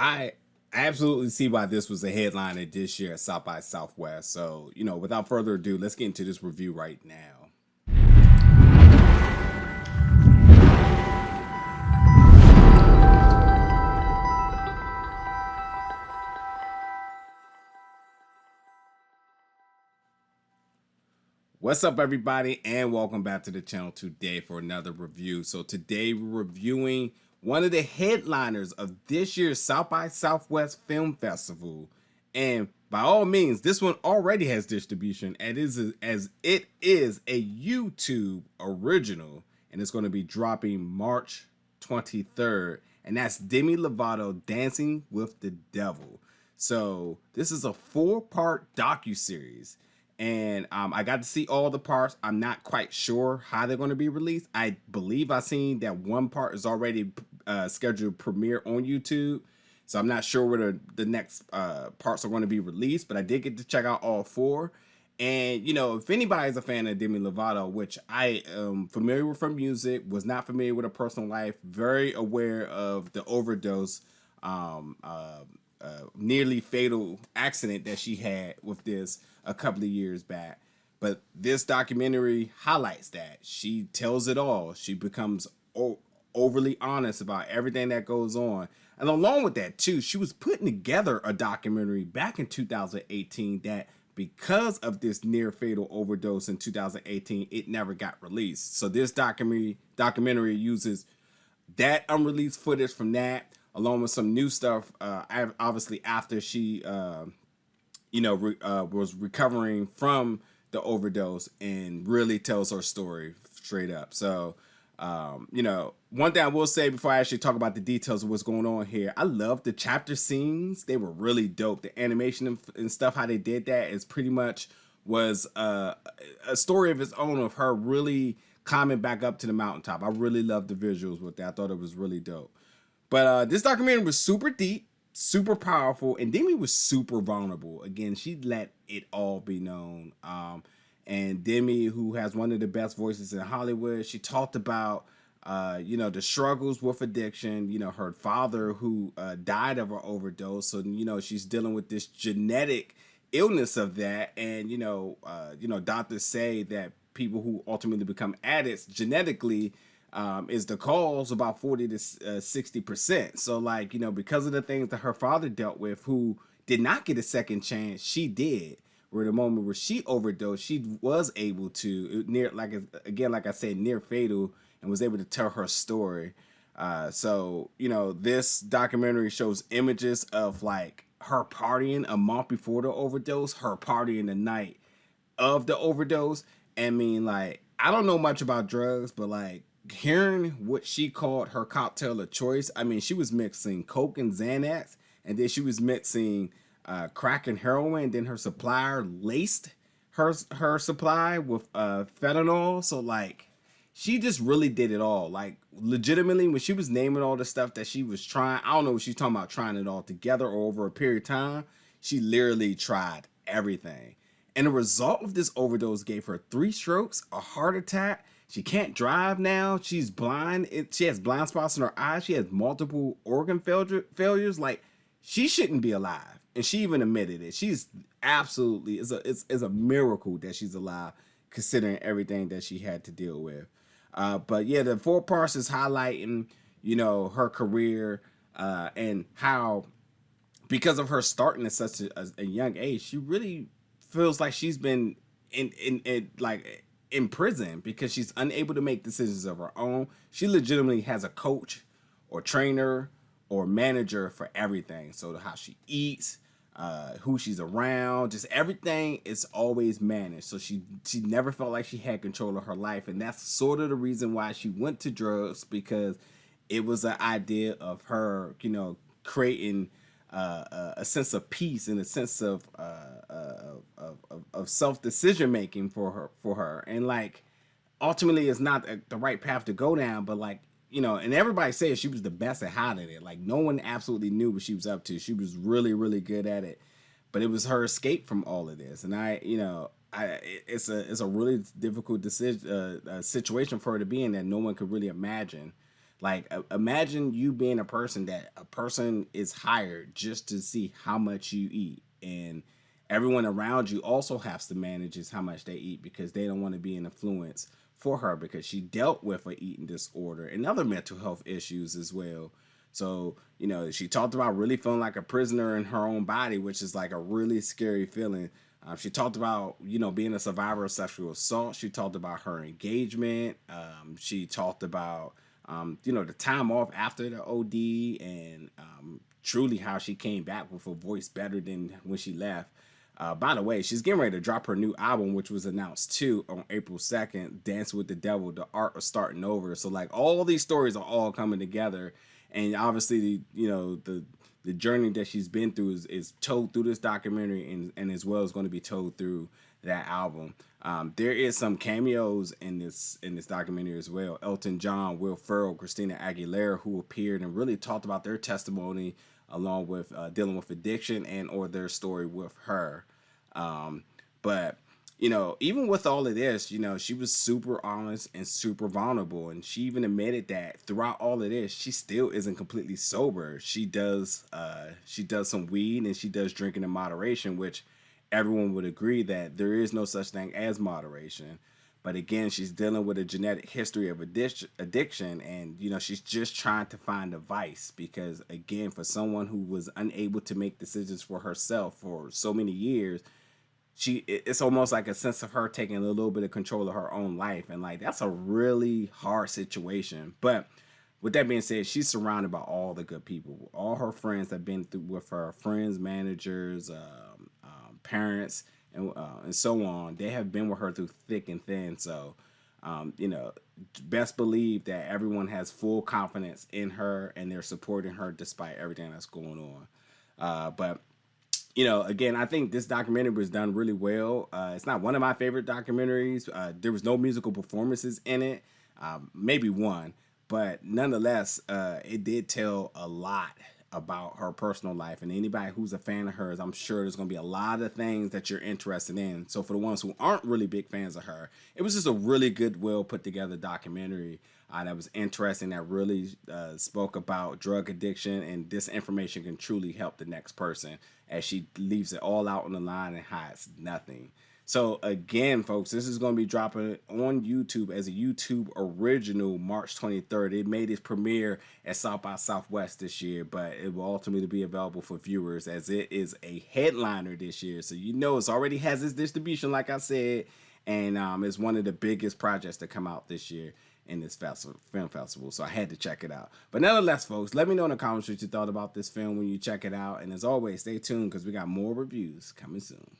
I absolutely see why this was a headliner this year at South by Southwest. So, without further ado, let's get into this review right now. What's up, everybody, and welcome back to the channel today for another review. So today we're reviewing one of the headliners of this year's South by Southwest Film Festival. And by all means, this one already has distribution as it is a YouTube original, and it's going to be dropping March 23rd. And that's Demi Lovato Dancing with the Devil. So this is a 4-part docuseries. And I got to see all the parts. I'm not quite sure how they're going to be released. I believe I seen that one part is already scheduled to premiere on YouTube. So I'm not sure where the next parts are going to be released. But I did get to check out all 4. And, if anybody's a fan of Demi Lovato, which I am familiar with her music, was not familiar with her personal life, very aware of the overdose nearly fatal accident that she had with this a couple of years back. But this documentary highlights that. She tells it all. She becomes overly honest about everything that goes on. And along with that, too, she was putting together a documentary back in 2018 that, because of this near fatal overdose in 2018, it never got released. So this documentary uses that unreleased footage from that, along with some new stuff, obviously after she, was recovering from the overdose, and really tells her story straight up. So, one thing I will say before I actually talk about the details of what's going on here, I love the chapter scenes. They were really dope. The animation and stuff, how they did that is pretty much was a story of its own of her really climbing back up to the mountaintop. I really loved the visuals with that. I thought it was really dope. But this documentary was super deep, super powerful, and Demi was super vulnerable. Again, she let it all be known. And Demi, who has one of the best voices in Hollywood, she talked about, the struggles with addiction. Her father who died of an overdose. So, she's dealing with this genetic illness of that. And, doctors say that people who ultimately become addicts genetically is the cause about 40 to 60%. So, because of the things that her father dealt with, who did not get a second chance, she did. Where the moment where she overdosed, she was able to like I said, near fatal, and was able to tell her story. So this documentary shows images of her partying a month before the overdose, her partying the night of the overdose. I mean, I don't know much about drugs, but hearing what she called her cocktail of choice, I mean, she was mixing coke and Xanax, and then she was mixing crack and heroin. And then her supplier laced her supply with fentanyl. So she just really did it all. Legitimately, when she was naming all the stuff that she was trying, I don't know what she's talking about, trying it all together or over a period of time. She literally tried everything. And the result of this overdose gave her 3 strokes, a heart attack. She can't drive now. She's blind. She has blind spots in her eyes. She has multiple organ failures. She shouldn't be alive. And she even admitted it. She's absolutely, it's a miracle that she's alive, considering everything that she had to deal with. But yeah, the 4 parts is highlighting, her career and how, because of her starting at such a young age, she really feels like she's been in prison because she's unable to make decisions of her own. She legitimately has a coach or trainer or manager for everything. So how she eats, who she's around, just everything is always managed. So she never felt like she had control of her life. And that's sort of the reason why she went to drugs, because it was an idea of her, creating a sense of peace and a sense of self decision making for her. And ultimately, it's not the right path to go down. But and everybody says she was the best at hiding it. No one absolutely knew what she was up to. She was really, really good at it. But it was her escape from all of this. And it's a really difficult situation for her to be in that no one could really imagine. Like, imagine you being a person that a person is hired just to see how much you eat, and everyone around you also has to manage is how much they eat because they don't want to be an influence for her because she dealt with an eating disorder and other mental health issues as well. So, she talked about really feeling like a prisoner in her own body, which is like a really scary feeling. She talked about, being a survivor of sexual assault. She talked about her engagement. She talked about, the time off after the OD and truly how she came back with a voice better than when she left. By the way, she's getting ready to drop her new album, which was announced too on April 2nd, Dance with the Devil, The Art of Starting Over. So like all these stories are all coming together. And obviously, the journey that she's been through is told through this documentary and as well as going to be told through that album. There is some cameos in this documentary as well. Elton John, Will Ferrell, Christina Aguilera, who appeared and really talked about their testimony along with dealing with addiction and or their story with her. But even with all of this, she was super honest and super vulnerable, and she even admitted that throughout all of this, she still isn't completely sober. She does some weed and she does drinking in moderation, which everyone would agree that there is no such thing as moderation. But again, she's dealing with a genetic history of addiction, and she's just trying to find a vice because, again, for someone who was unable to make decisions for herself for so many years, it's almost like a sense of her taking a little bit of control of her own life, and like that's a really hard situation. But with that being said, she's surrounded by all the good people. All her friends have been through with her, friends, managers, parents, and so on. They have been with her through thick and thin. So, best believe that everyone has full confidence in her and they're supporting her despite everything that's going on. But again, I think this documentary was done really well. It's not one of my favorite documentaries. There was no musical performances in it, maybe one, but nonetheless, it did tell a lot about her personal life. And anybody who's a fan of hers, I'm sure there's going to be a lot of things that you're interested in. So for the ones who aren't really big fans of her, it was just a really good, well put together documentary that was interesting, that really spoke about drug addiction, and this information can truly help the next person as she leaves it all out on the line and hides nothing. So again, folks, this is going to be dropping on YouTube as a YouTube original March 23rd. It made its premiere at South by Southwest this year, but it will ultimately be available for viewers as it is a headliner this year. So it's already has its distribution, like I said, and it's one of the biggest projects to come out this year in this film festival, so I had to check it out. But nonetheless, folks, let me know in the comments what you thought about this film when you check it out, and as always, stay tuned because we got more reviews coming soon.